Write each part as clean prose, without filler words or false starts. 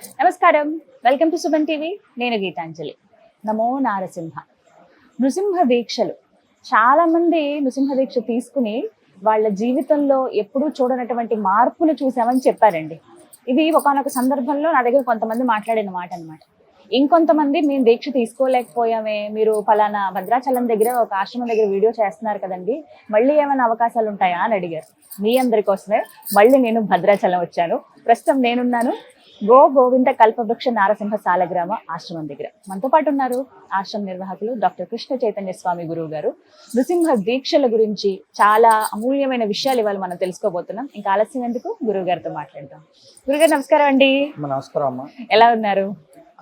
నమస్కారం, welcome to Suman TV. నేను గీతాంజలి. నమో నారసింహ. నృసింహ దీక్షలు చాలా మంది నృసింహ దీక్ష తీసుకుని వాళ్ళ జీవితంలో ఎప్పుడూ చూడనటువంటి మార్పులు చూసామని చెప్పారండి. ఇది ఒకానొక సందర్భంలో నా దగ్గర కొంతమంది మాట్లాడిన మాట అనమాట. ఇంకొంతమంది మేము దీక్ష తీసుకోలేకపోయామే, మీరు ఫలానా భద్రాచలం దగ్గర ఒక ఆశ్రమం దగ్గర వీడియో చేస్తున్నారు కదండి, మళ్ళీ ఏమైనా అవకాశాలు ఉంటాయా అని అడిగారు. మీ అందరి కోసమే మళ్ళీ నేను భద్రాచలం వచ్చాను. ప్రస్తుతం నేనున్నాను గోవింద కల్పవృక్ష నారసింహ సాలగ్రామ ఆశ్రమం దగ్గర. మనతో పాటు ఉన్నారు ఆశ్రమ నిర్వాహకులు డాక్టర్ కృష్ణ చైతన్య స్వామి గురువు గారు. నృసింహ దీక్షల గురించి చాలా అమూల్యమైన విషయాలు ఇవాళ మనం తెలుసుకోబోతున్నాం. ఇంకా ఆలస్యం ఎందుకు, గురువు గారితో మాట్లాడదాం. గురుగారు నమస్కారం అండి. నమస్కారం అమ్మా. ఎలా ఉన్నారు?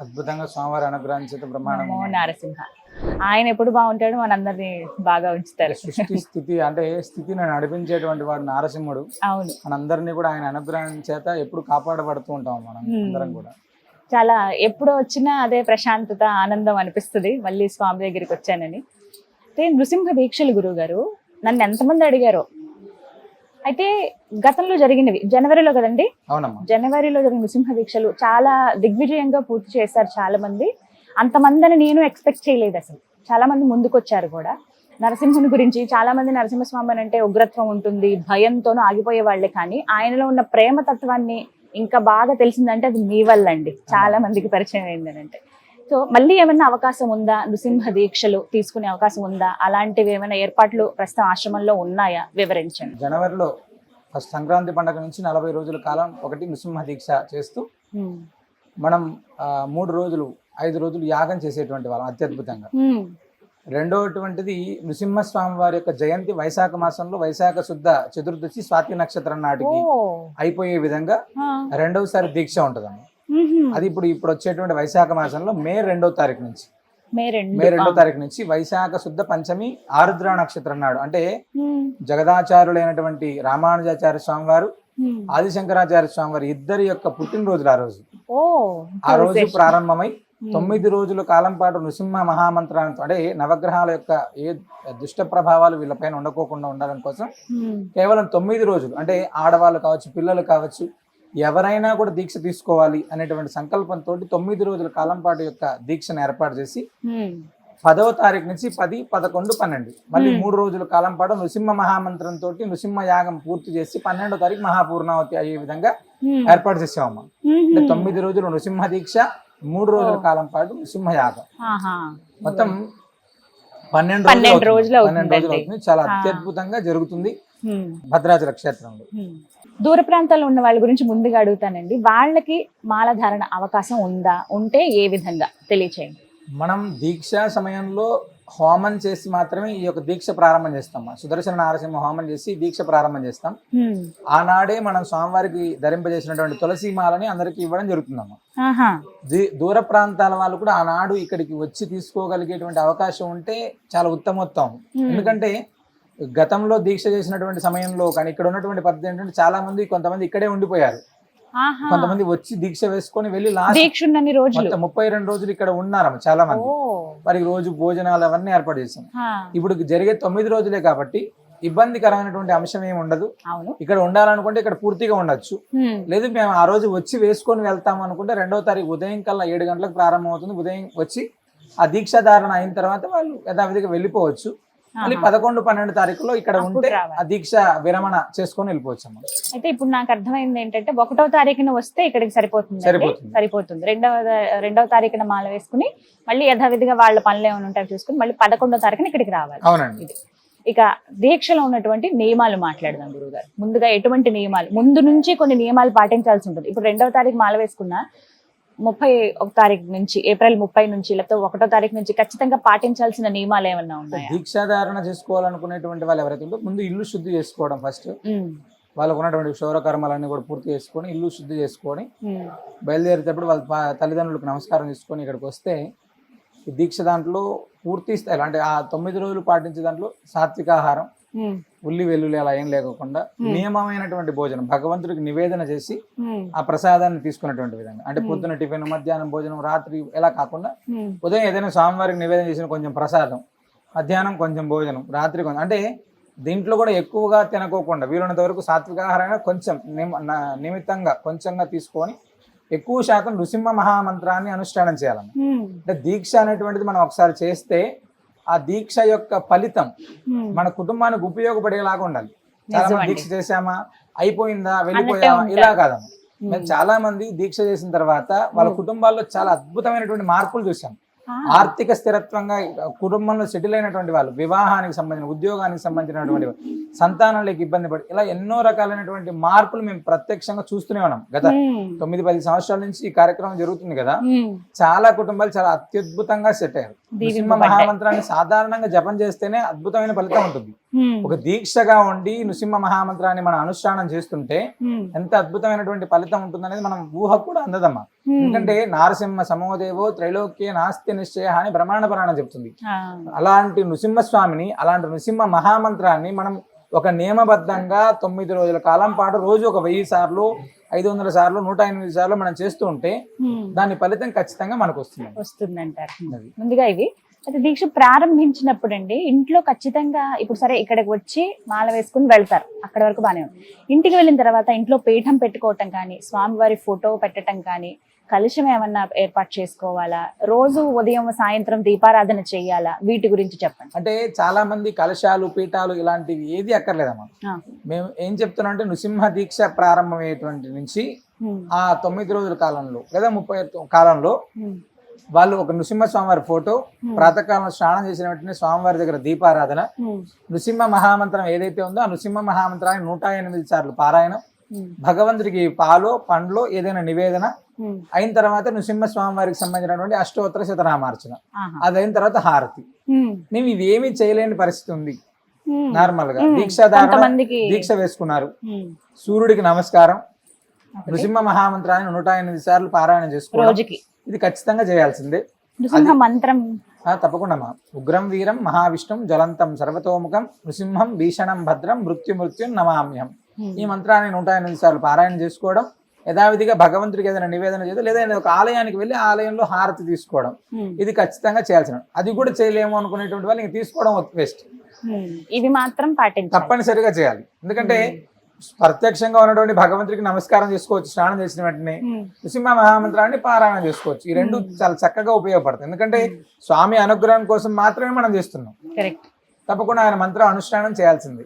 అద్భుతంగా స్వామివారి అనుగ్రహం చేత బ్రహ్మాండంగా. నమో నారసింహ. ఆయన ఎప్పుడు బాగుంటాడు, మనందరినీ బాగా ఉంచుతారు. సృష్టి స్థితి అంటే స్థితిని నడిపించేటువంటి వాడు నారసింహుడు. అవును, మనందరినీ కూడా ఆయన అనుగ్రహం చేత ఎప్పుడు కాపాడబడుతూ ఉంటాం మనం అందరం కూడా. చాలా ఎప్పుడు వచ్చినా అదే ప్రశాంతత, ఆనందం అనిపిస్తుంది మళ్ళీ స్వామి దగ్గరికి వచ్చానని. అయితే నృసింహ దీక్షలు గురువు గారు నన్ను ఎంతమంది అడిగారో. అయితే గతంలో జరిగినవి జనవరిలో కదండి? అవునమ్మా. జనవరిలో జరిగిన నృసింహ దీక్షలు చాలా దిగ్విజయంగా పూర్తి చేశారు చాలా మంది. అంతమందిని నేను ఎక్స్పెక్ట్ చేయలేదు అసలు. చాలా మంది ముందుకొచ్చారు కూడా. నరసింహుని గురించి చాలా మంది నరసింహస్వామి అంటే ఉగ్రత్వం ఉంటుంది, భయంతోనూ ఆగిపోయే వాళ్ళే. కానీ ఆయనలో ఉన్న ప్రేమ తత్వాన్ని ఇంకా బాగా తెలిసిందంటే అది మీ వల్ల అండి. చాలా మందికి పరిచయం అయిందనంటే. సో మళ్ళీ ఏమైనా అవకాశం ఉందా, నృసింహ దీక్షలు తీసుకునే అవకాశం ఉందా? అలాంటివి ఏమైనా ఏర్పాట్లు ప్రస్తుతం ఆశ్రమంలో ఉన్నాయా? వివరించండి. జనవరిలో ఫస్ట్ సంక్రాంతి పండుగ నుంచి 40 రోజుల కాలం ఒకటి నృసింహ దీక్ష చేస్తూ మనం 3 రోజులు 5 రోజులు యాగం చేసేటువంటి వాళ్ళం అత్యద్భుతంగా. రెండవటువంటిది నృసింహస్వామి వారి యొక్క జయంతి వైశాఖ మాసంలో వైశాఖ శుద్ధ చతుర్దశి స్వాతి నక్షత్రం నాటికి అయిపోయే విధంగా రెండవసారి దీక్ష ఉంటదమ్మా. అది ఇప్పుడు వచ్చేటువంటి వైశాఖ మాసంలో మే 2వ తారీఖు నుంచి మే 2వ తారీఖు నుంచి వైశాఖ శుద్ధ పంచమి ఆరుద్ర నక్షత్రం నాడు, అంటే జగదాచార్యులైనటువంటి రామానుజాచార్య స్వామి వారు, ఆదిశంకరాచార్య స్వామి వారి ఇద్దరి యొక్క పుట్టినరోజులు ఆ రోజు ప్రారంభమై 9 రోజుల కాలం పాటు నృసింహ మహామంత్రాలతో, అంటే నవగ్రహాల యొక్క ఏ దుష్ట ప్రభావాలు వీళ్ళపైన ఉండకోకుండా ఉండడం కోసం కేవలం 9 రోజులు, అంటే ఆడవాళ్ళు కావచ్చు, పిల్లలు కావచ్చు, ఎవరైనా కూడా దీక్ష తీసుకోవాలి అనేటువంటి సంకల్పంతో 9 రోజుల కాలం పాటు యొక్క దీక్షను ఏర్పాటు చేసి 10వ తారీఖు నుంచి 10, 11, 12 మళ్ళీ 3 రోజుల కాలం పాటు నృసింహ మహామంత్రంతో నృసింహ యాగం పూర్తి చేసి 12వ తారీఖు మహాపూర్ణావతి అయ్యే విధంగా ఏర్పాటు చేసామమ్మా. అంటే 9 రోజులు నృసింహ దీక్ష, 3 రోజుల కాలం పాటు నృసింహ యాగం, మొత్తం 12 రోజులు అవుతుంది. చాలా అత్యద్భుతంగా జరుగుతుంది భద్రాచల క్షేత్రంలో. దూర ప్రాంతాల్లో ఉన్న వాళ్ళ గురించి ముందుగా అడుగుతానండి. వాళ్ళకి మాలధారణ అవకాశం ఉందా? ఉంటే ఏ విధంగా తెలియచేయండి. మనం దీక్షా సమయంలో హోమం చేసి మాత్రమే ఈ యొక్క దీక్ష ప్రారంభం చేస్తాం. సుదర్శన నారసింహ హోమం చేసి దీక్ష ప్రారంభం చేస్తాం. ఆనాడే మనం స్వామివారికి ధరింపజేసినటువంటి తులసి మాలని అందరికి ఇవ్వడం జరుగుతుందమ్మా. దూర ప్రాంతాల వాళ్ళు కూడా ఆనాడు ఇక్కడికి వచ్చి తీసుకోగలిగేటువంటి అవకాశం ఉంటే చాలా ఉత్తమోత్తమం. ఎందుకంటే గతంలో దీక్ష చేసినటువంటి సమయంలో కానీ ఇక్కడ ఉన్నటువంటి పద్ధతి ఏంటంటే చాలా మంది కొంతమంది ఇక్కడే ఉండిపోయారు, కొంతమంది వచ్చి దీక్ష వేసుకొని వెళ్ళి లాస్ట్ 32 రోజులు ఇక్కడ ఉన్నారు చాలా మంది. వారికి రోజు భోజనాలు అవన్నీ ఏర్పాటు చేసాం. ఇప్పుడు జరిగే 9 రోజులే కాబట్టి ఇబ్బందికరమైనటువంటి అంశం ఏమి ఉండదు. ఇక్కడ ఉండాలనుకుంటే ఇక్కడ పూర్తిగా ఉండొచ్చు, లేదు మేము ఆ రోజు వచ్చి వేసుకొని వెళ్తాం అనుకుంటే 2వ తారీఖు ఉదయం కల్లా 7 గంటలకు ప్రారంభం అవుతుంది. ఉదయం వచ్చి ఆ దీక్షాధారణ అయిన తర్వాత వాళ్ళు యథావిధిగా వెళ్ళిపోవచ్చు. మళ్ళీ 11, 12 తారీఖులో ఇక్కడ ఉంటే ఆ దీక్ష విరమణ చేసుకొని వెళ్ళిపోవచ్చు. అయితే ఇప్పుడు నాకు అర్థమైంది ఏంటంటే 1వ తారీఖున వస్తే ఇక్కడికి సరిపోతుంది. రెండవ తారీఖున మాల వేసుకుని మళ్ళీ యథావిధిగా వాళ్ళ పనులు ఏమైనా ఉంటాయి చూసుకుని మళ్ళీ 11వ తారీఖున ఇక్కడికి రావాలి. అవునండి. ఇక దీక్షలో ఉన్నటువంటి నియమాలు మాట్లాడదాం గురువు గారు. ముందుగా ఎటువంటి నియమాలు, ముందు నుంచి కొన్ని నియమాలు పాటించాల్సి ఉంటుంది. ఇప్పుడు 2వ తారీఖు మాల వేసుకున్నా 31 తారీఖు నుంచి, ఏప్రిల్ 30 నుంచి, లేకపోతే 1వ తారీఖు నుంచి ఖచ్చితంగా పాటించాల్సిన నియమాలు ఏమన్నా ఉన్నాయా? దీక్షాధారణ చేసుకోవాలనుకునేటువంటి వాళ్ళు ఎవరైతే ఉందో ముందు ఇల్లు శుద్ధి చేసుకోవడం, ఫస్ట్ వాళ్ళకు ఉన్నటువంటి క్షౌరకర్మలన్నీ కూడా పూర్తి చేసుకొని ఇల్లు శుద్ధి చేసుకొని బయలుదేరేటప్పుడు వాళ్ళ తల్లిదండ్రులకు నమస్కారం చేసుకొని ఇక్కడికి వస్తే ఈ దీక్ష దాంట్లో పూర్తి స్థాయిలో, అంటే ఆ 9 రోజులు పాటించే దాంట్లో సాత్వికాహారం, ఉల్లి వెల్లుల్లి అలా ఏం లేకుండా నియమమైనటువంటి భోజనం భగవంతుడికి నివేదన చేసి ఆ ప్రసాదాన్ని తీసుకున్నటువంటి విధంగా, అంటే పొద్దున టిఫిన్, మధ్యాహ్నం భోజనం, రాత్రి ఎలా కాకుండా ఉదయం ఏదైనా స్వామివారికి నివేదన చేసిన కొంచెం ప్రసాదం, మధ్యాహ్నం కొంచెం భోజనం, రాత్రి కొంచెం, అంటే దీంట్లో కూడా ఎక్కువగా తినకోకుండా వీలున్నంత వరకు సాత్విక ఆహారంగా కొంచెం నిమిత్తంగా కొంచెంగా తీసుకొని ఎక్కువ శాతం నృసింహ మహామంత్రాన్ని అనుష్ఠానం చేయాలమ్మ. అంటే దీక్ష అనేటువంటిది మనం ఒకసారి చేస్తే ఆ దీక్ష యొక్క ఫలితం మన కుటుంబానికి ఉపయోగపడేలాగా ఉండాలి. చాలా మంది దీక్ష చేసామా అయిపోయిందా వెళ్ళిపోయామా ఇలా కాదమ్మా. మేము చాలా మంది దీక్ష చేసిన తర్వాత వాళ్ళ కుటుంబాల్లో చాలా అద్భుతమైనటువంటి మార్పులు చూసాం. ఆర్థిక స్థిరత్వంగా కుటుంబంలో సెటిల్ అయినటువంటి వాళ్ళు, వివాహానికి సంబంధించిన, ఉద్యోగానికి సంబంధించినటువంటి సంతానాలకు ఇబ్బంది పడి ఇలా ఎన్నో రకాలైనటువంటి మార్పులు మేము ప్రత్యక్షంగా చూస్తూనే ఉన్నాం. గత 9-10 సంవత్సరాల నుంచి ఈ కార్యక్రమం జరుగుతుంది కదా. చాలా కుటుంబాలు చాలా అత్యద్భుతంగా సెట్ అయ్యారు. నృసింహ మహామంత్రాన్ని సాధారణంగా జపం చేస్తేనే అద్భుతమైన ఫలితం ఉంటుంది. ఒక దీక్షగా ఉండి నృసింహ మహామంత్రాన్ని మనం అనుష్ఠానం చేస్తుంటే ఎంత అద్భుతమైనటువంటి ఫలితం ఉంటుందనేది మనం ఊహ కూడా అందదమ్మా. ఎందుకంటే నారసింహ సమోదేవో త్రైలోక్య నాస్తి నిశ్చయ అని బ్రహ్మాండ పురాణం చెప్తుంది. అలాంటి నృసింహస్వామిని, అలాంటి నృసింహ మహామంత్రాన్ని మనం ఒక నియమబద్ధంగా 9 రోజుల కాలం పాటు రోజు ఒక 1000 సార్లు, 500 సార్లు, 108 సార్లు మనం చేస్తూ ఉంటే దాని ఫలితం ఖచ్చితంగా మనకు వస్తుందంటారు. ముందుగా ఇవి అయితే దీక్ష ప్రారంభించినప్పుడు అండి ఇంట్లో ఖచ్చితంగా ఇప్పుడు సరే ఇక్కడికి వచ్చి మాల వేసుకుని వెళ్తారు, అక్కడి వరకు బాగానే ఉంది. ఇంటికి వెళ్ళిన తర్వాత ఇంట్లో పీఠం పెట్టుకోవటం కానీ, స్వామివారి ఫోటో పెట్టడం కానీ, కలుషం ఏమన్నా ఏర్పాటు చేసుకోవాలా, రోజు ఉదయం సాయంత్రం దీపారాధన చేయాలా, వీటి గురించి చెప్పండి. అంటే చాలా మంది కలశాలు, పీఠాలు ఇలాంటివి ఏది అక్కర్లేదమ్మా. మేము ఏం చెప్తున్నాం అంటే నృసింహ దీక్ష ప్రారంభమయ్యేటువంటి నుంచి ఆ 9 రోజుల కాలంలో లేదా 30 కాలంలో వాళ్ళు ఒక నృసింహ స్వామివారి ఫోటో, ప్రాతకాలం స్నానం చేసిన వెంటనే స్వామివారి దగ్గర దీపారాధన, నృసింహ మహామంత్రం ఏదైతే ఉందో ఆ నృసింహ మహామంత్రాన్ని 108 సార్లు పారాయణం, భగవంతుడికి పాలో పండ్లో ఏదైనా నివేదన అయిన తర్వాత నృసింహ స్వామి వారికి సంబంధించినటువంటి అష్టోత్తర శతనామార్చన, అదైన తర్వాత హారతి. మేము ఇవేమీ చేయలేని పరిస్థితి ఉంది. నార్మల్ గా దీక్ష వేసుకున్నారు, సూర్యుడికి నమస్కారం, నృసింహ మహామంత్రాన్ని 108 సార్లు పారాయణం చేసుకోవాలి. ఇది ఖచ్చితంగా చేయాల్సిందే. మంత్రం తప్పకుండా. ఉగ్రం వీరం మహావిష్ణుం జ్వలంతం సర్వతోముఖం నృసింహం భీషణం భద్రం మృత్యుం నమామ్యం. ఈ మంత్రాన్ని 108 సార్లు పారాయణ చేసుకోవడం, యథావిధిగా భగవంతుడికి ఏదైనా నివేదన చేయడం, లేదా ఒక ఆలయానికి వెళ్ళి ఆలయంలో హారతి తీసుకోవడం, ఇది ఖచ్చితంగా చేయాల్సిన. అది కూడా చేయలేము అనుకునేటువంటి వాళ్ళు ఇంక తీసుకోవడం వేస్ట్. ఇవి మాత్రం తప్పనిసరిగా చేయాలి. ఎందుకంటే ప్రత్యక్షంగా ఉన్నటువంటి భగవంతుడికి నమస్కారం చేసుకోవచ్చు స్నానం చేసిన వెంటనే, నృసింహ మహామంత్రాన్ని పారాయణ చేసుకోవచ్చు. ఈ రెండు చాలా చక్కగా ఉపయోగపడతాయి. ఎందుకంటే స్వామి అనుగ్రహం కోసం మాత్రమే మనం చేస్తున్నాం. తప్పకుండా ఆయన మంత్రం అనుష్ఠానం చేయాల్సింది.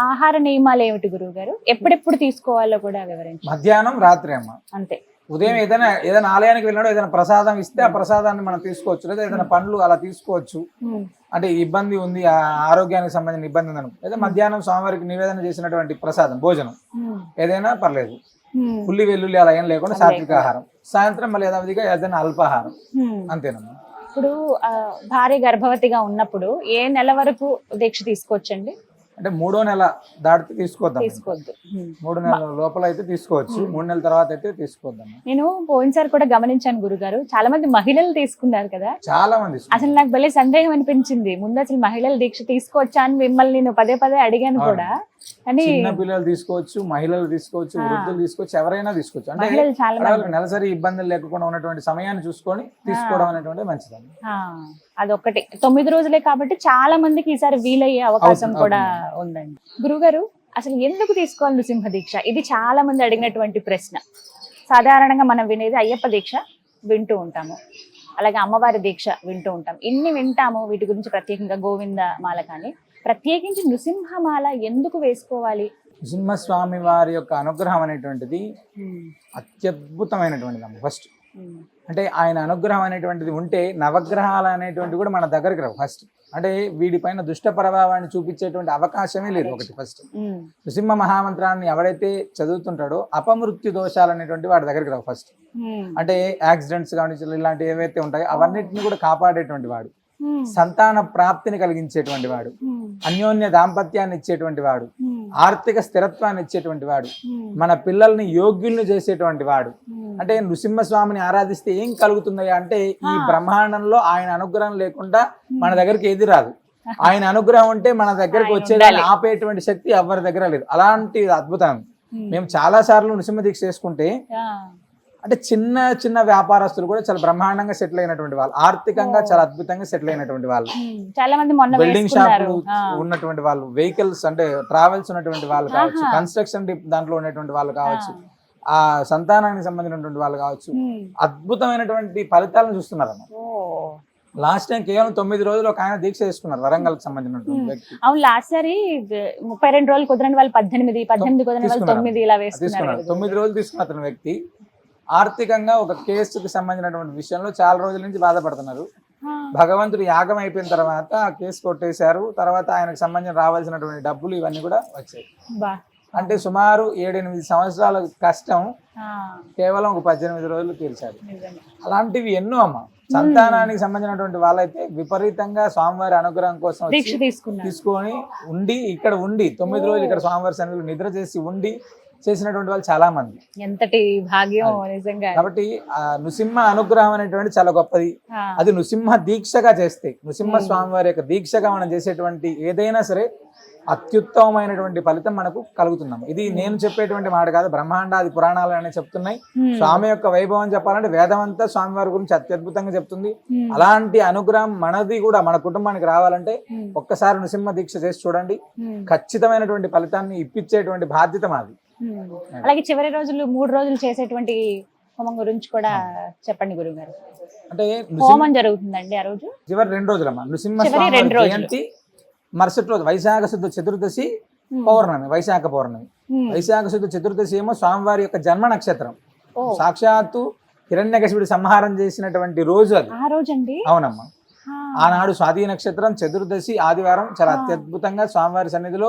ఆహార నియమాలు ఏమిటి గురువు గారు, ఎప్పుడెప్పుడు తీసుకోవాలో కూడా వివరించండి. మధ్యాహ్నం, రాత్రి అమ్మ. అంతే. ఉదయం ఏదైనా ఆలయానికి వెళ్ళినాడో ఏదైనా ప్రసాదం ఇస్తే ఆ ప్రసాదాన్ని మనం తీసుకోవచ్చు, లేదా ఏదైనా పండ్లు అలా తీసుకోవచ్చు. అంటే ఇబ్బంది ఉంది, ఆరోగ్యానికి సంబంధించిన ఇబ్బంది ఉంది అనుకో, లేదా మధ్యాహ్నం స్వామివారికి నివేదన చేసినటువంటి ప్రసాదం భోజనం ఏదైనా పర్లేదు, ఉల్లి వెల్లుల్లి అలా ఏం లేకుండా సాత్విక ఆహారం. సాయంత్రం మళ్ళీ యథావిధిగా ఏదైనా అల్పాహారం, అంతేనమ్మా. ఇప్పుడు భార్య గర్భవతిగా ఉన్నప్పుడు ఏ నెల వరకు దీక్ష తీసుకోవచ్చండి? అంటే 3వ నెల దాటితే తీసుకోవద్దు. 3 నెలల లోపల అయితే తీసుకోవచ్చు, 3 నెలల తర్వాత అయితే తీసుకోవద్దాం. నేను పోయినసారి కూడా గమనించాను గురుగారు, చాలా మంది మహిళలు తీసుకున్నారు కదా. చాలా మంది. అసలు నాకు భలే సందేహం అనిపించింది, ముందు అసలు మహిళలు దీక్ష తీసుకోవచ్చా అని మిమ్మల్ని నేను పదే అడిగాను కూడా. చిన్న పిల్లలు తీసుకోవచ్చు, మహిళలు తీసుకోవచ్చు, వృద్ధులు తీసుకోవచ్చు, ఎవరైనా తీసుకోవచ్చు. అంటే నెలసరి ఇబ్బందులు లేకుండా ఉన్నటువంటి సమయాన్ని చూసుకొని తీసుకోవడం అనేటువంటి మంచిదండి. అదొక్కటి 9 రోజులే కాబట్టి చాలా మందికి ఈసారి వీలయ్యే అవకాశం కూడా ఉందండి. గురుగారు అసలు ఎందుకు తీసుకోవాలి నృసింహ దీక్ష? ఇది చాలా మంది అడిగినటువంటి ప్రశ్న. సాధారణంగా మనం వినేది అయ్యప్ప దీక్ష వింటూ ఉంటాము, అలాగే అమ్మవారి దీక్ష వింటూ ఉంటాం, ఇన్ని వింటాము. వీటి గురించి ప్రత్యేకంగా గోవింద మాల కానీ, ప్రత్యేకించి నృసింహమాల ఎందుకు వేసుకోవాలి? నృసింహస్వామి వారి యొక్క అనుగ్రహం అనేటువంటిది అత్యద్భుతమైనటువంటిది. ఫస్ట్ అంటే ఆయన అనుగ్రహం అనేటువంటిది ఉంటే నవగ్రహాలు అనేటువంటివి కూడా మన దగ్గరికి రావు. ఫస్ట్ అంటే వీడిపైన దుష్ట ప్రభావాన్ని చూపించేటువంటి అవకాశమే లేదు. ఒకటి ఫస్ట్ నృసింహ మహామంత్రాన్ని ఎవడైతే చదువుతుంటాడో అపమృత్యు దోషాలు అనేటువంటి వాడి దగ్గరికి రావు. ఫస్ట్ అంటే యాక్సిడెంట్స్ కానీ ఇలాంటివి ఏవైతే ఉంటాయో అవన్నిటిని కూడా కాపాడేటువంటి వాడు, సంతాన ప్రాప్తిని కలిగించేటువంటి వాడు, అన్యోన్య దాంపత్యాన్ని ఇచ్చేటువంటి వాడు, ఆర్థిక స్థిరత్వాన్ని ఇచ్చేటువంటి వాడు, మన పిల్లల్ని యోగ్యుల్ని చేసేటువంటి వాడు. అంటే నృసింహస్వామిని ఆరాధిస్తే ఏం కలుగుతుందయ్యా అంటే ఈ బ్రహ్మాండంలో ఆయన అనుగ్రహం లేకుండా మన దగ్గరికి ఏది రాదు. ఆయన అనుగ్రహం ఉంటే మన దగ్గరికి వచ్చేదాన్ని ఆపేటువంటి శక్తి ఎవరి దగ్గర లేదు. అలాంటి అద్భుతం. మేము చాలా సార్లు నృసింహ దీక్ష చేసుకుంటే అంటే చిన్న చిన్న వ్యాపారస్తులు కూడా చాలా బ్రహ్మాండంగా సెటిల్ అయినటువంటి వాళ్ళు, ఆర్థికంగా చాలా అద్భుతంగా సెటిల్ అయినటువంటి వాళ్ళు, చాలా మంది బిల్డింగ్ షాపులు ఉన్నటువంటి వాళ్ళు, వెహికల్స్ అంటే ట్రావెల్స్ ఉన్నటువంటి వాళ్ళు కావచ్చు, కన్స్ట్రక్షన్ దాంట్లో ఉన్నటువంటి వాళ్ళు కావచ్చు, ఆ సంతానానికి సంబంధించినటువంటి వాళ్ళు కావచ్చు, అద్భుతమైనటువంటి ఫలితాలను చూస్తున్నారు అన్న. లాస్ట్ టైం కేవలం 9 రోజులు ఒక ఆయన దీక్ష చేసుకున్నారు, వరంగల్ కి సంబంధించినటువంటి వ్యక్తి. అవును, లాస్ట్ సారి 32 రోజులు కుదరని వాళ్ళు 18 కుదరని వాళ్ళు 9 ఇలా వేసుకున్నారు. 9 రోజులు తీసుకున్న అతని వ్యక్తి ఆర్థికంగా ఒక కేసుకి సంబంధించినటువంటి విషయంలో చాలా రోజుల నుంచి బాధపడుతున్నారు. భగవంతుడు యాగం అయిపోయిన తర్వాత ఆ కేసు కొట్టేశారు. తర్వాత ఆయనకు సంబంధించిన రావాల్సినటువంటి డబ్బులు ఇవన్నీ కూడా వచ్చాయి. అంటే సుమారు 7-8 సంవత్సరాల కష్టం కేవలం ఒక 18 రోజులు తీర్చారు. అలాంటివి ఎన్నో అమ్మ. సంతానానికి సంబంధించినటువంటి వాళ్ళైతే విపరీతంగా స్వామివారి అనుగ్రహం కోసం తీసుకొని ఉండి ఇక్కడ ఉండి 9 రోజులు ఇక్కడ స్వామివారి సన్నిధిలో నిద్ర చేసి ఉండి చేసినటువంటి వాళ్ళు చాలా మంది. ఎంతటి భాగ్యం నిజంగా. కాబట్టి ఆ నృసింహ అనుగ్రహం అనేటువంటి చాలా గొప్పది. అది నృసింహ దీక్షగా చేస్తే, నృసింహ స్వామివారి యొక్క దీక్షగా మనం చేసేటువంటి ఏదైనా సరే అత్యుత్తమమైనటువంటి ఫలితం మనకు కలుగుతున్నాం. ఇది నేను చెప్పేటువంటి మాట కాదు, బ్రహ్మాండాది పురాణాలు అనే చెప్తున్నాయి. స్వామి యొక్క వైభవం చెప్పాలంటే వేదం అంతా స్వామివారి గురించి అత్యద్భుతంగా చెప్తుంది. అలాంటి అనుగ్రహం మనది కూడా మన కుటుంబానికి రావాలంటే ఒక్కసారి నృసింహ దీక్ష చేసి చూడండి, ఖచ్చితమైనటువంటి ఫలితాన్ని ఇప్పించేటువంటి బాధ్యత మాది. అలాగే చివరి రోజులు 3 రోజులు చేసేటువంటి హోమం గురించి కూడా చెప్పండి గురుగారు. అంటే హోమం జరుగుతుందండి ఆ రోజు చివరి 2 రోజులమ్మా. నృసింహ జయంతి మరుసటి రోజు వైశాఖ శుద్ధ చతుర్దశి పౌర్ణమి, వైశాఖ పౌర్ణమి. వైశాఖ శుద్ధ చతుర్దశి ఏమో స్వామివారి యొక్క జన్మ నక్షత్రం. సాక్షాత్తు హిరణ్యకశిపుడి సంహారం చేసినటువంటి రోజు అది. ఆ రోజు అండి. అవునమ్మా. ఆనాడు స్వాతి నక్షత్రం, చతుర్దశి ఆదివారం చాలా అత్యద్భుతంగా స్వామివారి సన్నిధిలో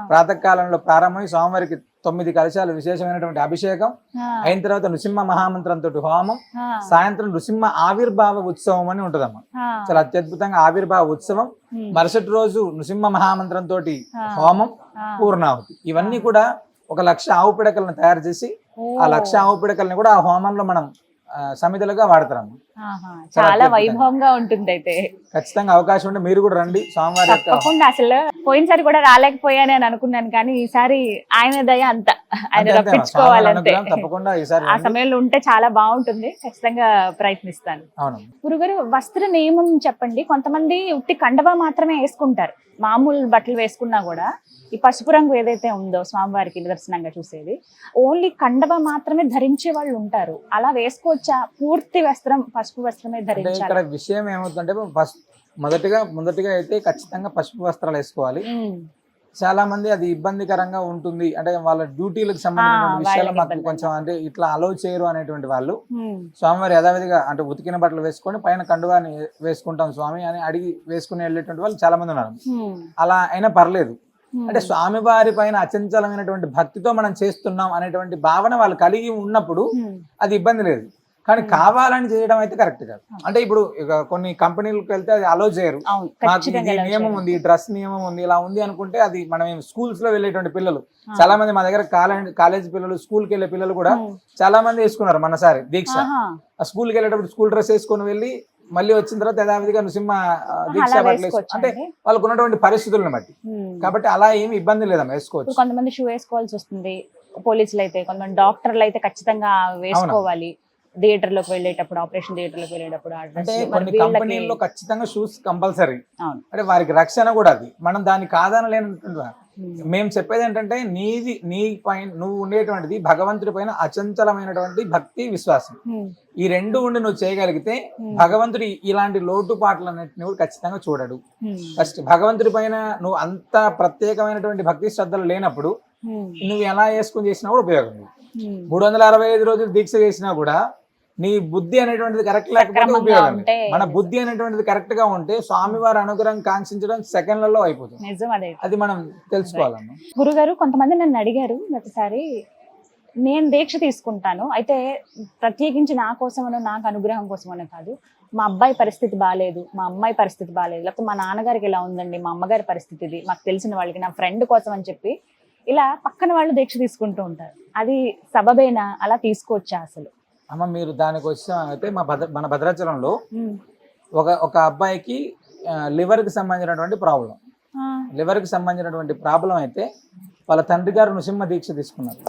ప్రాతకాలంలో ప్రారంభమై స్వామివారికి 9 కలశాలు విశేషమైనటువంటి అభిషేకం అయిన తర్వాత నృసింహ మహామంత్రంతో హోమం, సాయంత్రం నృసింహ ఆవిర్భావ ఉత్సవం అని ఉంటదమ్మా. చాలా అత్యద్భుతంగా ఆవిర్భావ ఉత్సవం, మరుసటి రోజు నృసింహ మహామంత్రంతో హోమం, పూర్ణాహుతి. ఇవన్నీ కూడా 1,00,000 ఆవు పిడకలను తయారు చేసి ఆ 1,00,000 ఆవు పిడకల్ని కూడా ఆ హోమంలో మనం సమిధలుగా వాడతారమ్మ. చాలా వైభవంగా ఉంటుంది. అయితే ఖచ్చితంగా అవకాశం ఉంటే మీరు కూడా రండి. స్వామివారి తప్పకుండా. అసలు పోయినసారి కూడా రాలేకపోయాను అని అనుకున్నాను, కానీ ఈసారి ఆయన దయ అంత ఆయన రప్పించుకోవాలంటే తప్పకుండా ఈసారి ఆ సమయంలో ఉంటే చాలా బాగుంటుంది. ఖచ్చితంగా ప్రయత్నిస్తాను. గురుగారు, వస్త్ర నియమం చెప్పండి. కొంతమంది ఉట్టి కండవ మాత్రమే వేసుకుంటారు, మామూలు బట్టలు వేసుకున్నా కూడా ఈ పసుపు రంగు ఏదైతే ఉందో స్వామివారికి నిదర్శనంగా చూసేది, ఓన్లీ కండవ మాత్రమే ధరించే వాళ్ళు ఉంటారు. అలా వేసుకోవచ్చా? పూర్తి వస్త్రం పసుపు వస్త్రమే ధరించాలి? ఇక్కడ విషయం ఏమవుతుందంటే మొదటిగా అయితే ఖచ్చితంగా పసుపు వస్త్రాలు వేసుకోవాలి. చాలా మంది అది ఇబ్బందికరంగా ఉంటుంది, అంటే వాళ్ళ డ్యూటీలకు సంబంధించిన విషయాలు మాకు కొంచెం అంటే ఇట్లా అలౌ చేయరు అనేటువంటి వాళ్ళు స్వామివారి యథావిధిగా అంటే ఉతికిన బట్టలు వేసుకొని పైన కండువాని వేసుకుంటాం స్వామి అని అడిగి వేసుకుని వెళ్ళేటువంటి వాళ్ళు చాలా మంది ఉన్నారు. అలా అయినా పర్లేదు. అంటే స్వామివారి పైన అచంచలమైనటువంటి భక్తితో మనం చేస్తున్నాం అనేటువంటి భావన వాళ్ళు కలిగి ఉన్నప్పుడు అది ఇబ్బంది లేదు. కానీ కావాలని చేయడం అయితే కరెక్ట్ కాదు. అంటే ఇప్పుడు కొన్ని కంపెనీలకు వెళ్తే అది అలో చేయరు, మాకు ఇది నియమం ఉంది, డ్రెస్ నియమం ఉంది, ఇలా ఉంది అనుకుంటే అది మనం స్కూల్స్ లో వెళ్ళేటువంటి పిల్లలు చాలా మంది, మా దగ్గర కాలేజ్ పిల్లలు, స్కూల్కి వెళ్ళే పిల్లలు కూడా చాలా మంది వేసుకున్నారు మొన్నసారి దీక్ష. ఆ స్కూల్కి వెళ్ళేటప్పుడు స్కూల్ డ్రెస్ వేసుకొని వెళ్ళి మళ్ళీ వచ్చిన తర్వాత యథావిధిగా నృసింహ దీక్ష బట్టలు అంటే వాళ్ళకు ఉన్నటువంటి పరిస్థితులను బట్టి. కాబట్టి అలా ఏమి ఇబ్బంది లేదమ్మా, వేసుకోవచ్చు. కొంతమంది షూ వేసుకోవాల్సి వస్తుంది, పోలీసులు అయితే, కొంతమంది డాక్టర్లు అయితే ఖచ్చితంగా వేసుకోవాలి. థియేటర్ లోకి వెళ్ళేటప్పుడు, ఆపరేషన్ థియేటర్ లోకి వెళ్ళేటప్పుడు అంటే కొన్ని కంపెనీల్లో ఖచ్చితంగా షూస్ కంపల్సరీ. అంటే వారికి రక్షణ కూడా అది, మనం దాన్ని కాదనలేనటువంటి. మేము చెప్పేది ఏంటంటే నీ పైన నువ్వు ఉండేటువంటిది భగవంతుడి పైన అచంచలమైనటువంటి భక్తి, విశ్వాసం. ఈ రెండు ఉండి నువ్వు చేయగలిగితే భగవంతుడి ఇలాంటి లోటుపాట్లన్నింటినీ కూడా ఖచ్చితంగా చూడడు. ఫస్ట్ భగవంతుడి పైన నువ్వు అంత ప్రత్యేకమైనటువంటి భక్తి శ్రద్ధలు లేనప్పుడు నువ్వు ఎలా వేసుకుని చేసినా కూడా ఉపయోగం లేదు. 365 రోజులు దీక్ష చేసినా కూడా నీ బుద్ధి అనేటువంటిది కరెక్ట్ లేకపోతే ఉపయోగం. మన బుద్ధి అనేటువంటిది కరెక్ట్ గా ఉంటే స్వామివారి అనుగ్రహం కాంక్షించడం సెకండ్లలో అయిపోతుంది. అది మనం తెలుసుకోవాలమ్మా. గురుగారు, కొంతమంది నన్ను అడిగారు ఒకసారి, నేను దీక్ష తీసుకుంటాను, అయితే ప్రత్యేకించి నా కోసమనో నాకు అనుగ్రహం కోసమనో కాదు, మా అబ్బాయి పరిస్థితి బాగాలేదు, మా అమ్మాయి పరిస్థితి బాగాలేదు, లేకపోతే మా నాన్నగారికి ఇలా ఉందండి, మా అమ్మగారి పరిస్థితి ఇది, మాకు తెలిసిన వాళ్ళకి, నా ఫ్రెండ్ కోసం అని చెప్పి ఇలా పక్కన వాళ్ళు దీక్ష తీసుకుంటూ ఉంటారు. అది సబబేనా? అలా తీసుకోవచ్చా అసలు? అమ్మ, మీరు దానికి వచ్చామైతే మన భద్రాచలంలో ఒక అబ్బాయికి లివర్ కి సంబంధించినటువంటి ప్రాబ్లం అయితే వాళ్ళ తండ్రి గారు నృసింహ దీక్ష తీసుకున్నారు.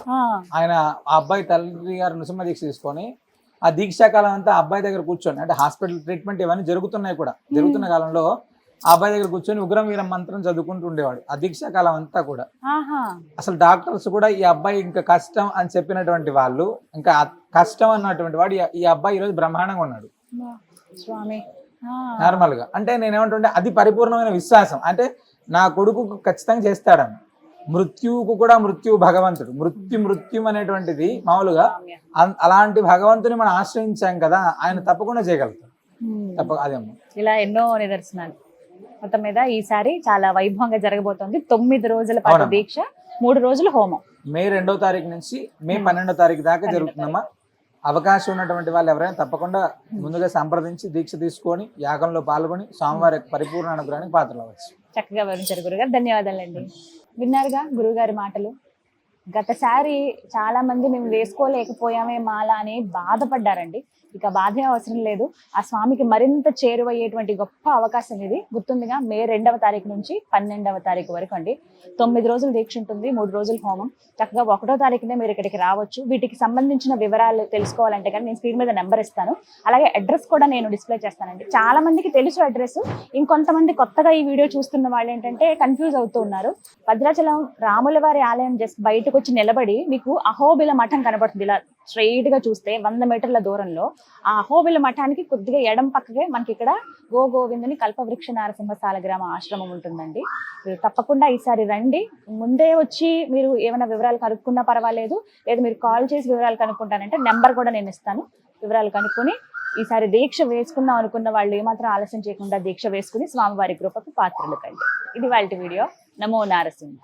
ఆయన ఆ అబ్బాయి తండ్రి గారు నృసింహ దీక్ష తీసుకొని ఆ దీక్షాకాలం అంతా అబ్బాయి దగ్గర కూర్చొని, అంటే హాస్పిటల్ ట్రీట్మెంట్ ఇవన్నీ జరుగుతున్నాయి కూడా, జరుగుతున్న కాలంలో ఆ అబ్బాయి దగ్గర కూర్చొని ఉగ్రం వీరం మంత్రం చదువుకుంటూ ఉండేవాడు ఆ దీక్షా కాలం అంతా కూడా. ఆహా. అసలు డాక్టర్స్ కూడా ఈ అబ్బాయి ఇంకా కష్టం అని చెప్పినటువంటి వాళ్ళు, ఇంకా కష్టం అన్నటువంటి వాడు ఈ అబ్బాయి ఈరోజు బ్రహ్మాండంగా ఉన్నాడు స్వామి. నార్మల్ గా. అంటే నేనేమంటుంటే అది పరిపూర్ణమైన విశ్వాసం. అంటే నా కొడుకు ఖచ్చితంగా చేస్తాడని. మృత్యువుకు కూడా మృత్యువు భగవంతుడు. మృత్యు అనేటువంటిది మామూలుగా అలాంటి భగవంతుని మనం ఆశ్రయించాం కదా, ఆయన తప్పకుండా చేయగలుగుతాం. అదేమో ఇలా ఎన్నో నిదర్శనాలు. మొత్తం మీద ఈసారి చాలా వైభవంగా జరగబోతోంది. 9 రోజుల పాటు దీక్ష, 3 రోజులు హోమం. మే 2వ తారీఖు నుంచి మే 12వ తారీఖు దాకా జరుగుతుందమ్మా. అవకాశం ఉన్నటువంటి వాళ్ళు ఎవరైనా తప్పకుండా ముందుగా సంప్రదించి దీక్ష తీసుకొని యాగంలో పాల్గొని స్వామివారి పరిపూర్ణ అనుగ్రహానికి పాత్రలు అవ్వచ్చు. చక్కగా వివరించారు గురుగారు, ధన్యవాదాలండి. విన్నారుగా గురుగారి మాటలు. గతసారి చాలా మంది మేము వేసుకోలేకపోయామే మాల అని బాధపడ్డారండి. ఇక బాధే అవసరం లేదు. ఆ స్వామికి మరింత చేరువయ్యేటువంటి గొప్ప అవకాశం ఇది. గుర్తుందిగా, మే 2వ తారీఖు నుంచి 12వ తారీఖు వరకు అండి. 9 రోజులు దీక్ష ఉంటుంది, 3 రోజులు హోమం. చక్కగా 1వ తారీఖునే మీరు ఇక్కడికి రావచ్చు. వీటికి సంబంధించిన వివరాలు తెలుసుకోవాలంటే కానీ నేను స్క్రీన్ మీద నెంబర్ ఇస్తాను. అలాగే అడ్రస్ కూడా నేను డిస్ప్లే చేస్తానండి. చాలా మందికి తెలుసు అడ్రస్, ఇంకొంతమంది కొత్తగా ఈ వీడియో చూస్తున్న వాళ్ళు ఏంటంటే కన్ఫ్యూజ్ అవుతూ ఉన్నారు. భద్రాచలం రాముల వారి ఆలయం జస్ట్ బయటకు వచ్చి నిలబడి మీకు అహోబిల మఠం కనబడుతుంది. ఇలా స్ట్రైట్ గా చూస్తే 100 మీటర్ల దూరంలో ఆ అహోబిల మఠానికి కొద్దిగా ఎడం పక్కకే మనకి ఇక్కడ గోవిందుని కల్పవృక్ష నారసింహ సాలగ్రామ ఆశ్రమం ఉంటుందండి. మీరు తప్పకుండా ఈసారి రండి. ముందే వచ్చి మీరు ఏమైనా వివరాలు కనుక్కున్నా పర్వాలేదు, లేదా మీరు కాల్ చేసి వివరాలు కనుక్కుంటానంటే నెంబర్ కూడా నేను ఇస్తాను. వివరాలు కనుక్కొని ఈసారి దీక్ష వేసుకుందాం అనుకున్న వాళ్ళు ఏమాత్రం ఆలస్యం చేయకుండా దీక్ష వేసుకుని స్వామివారి కృపకు పాత్రలు కండి. ఇది వాళ్ళ వీడియో. నమో నారసింహ.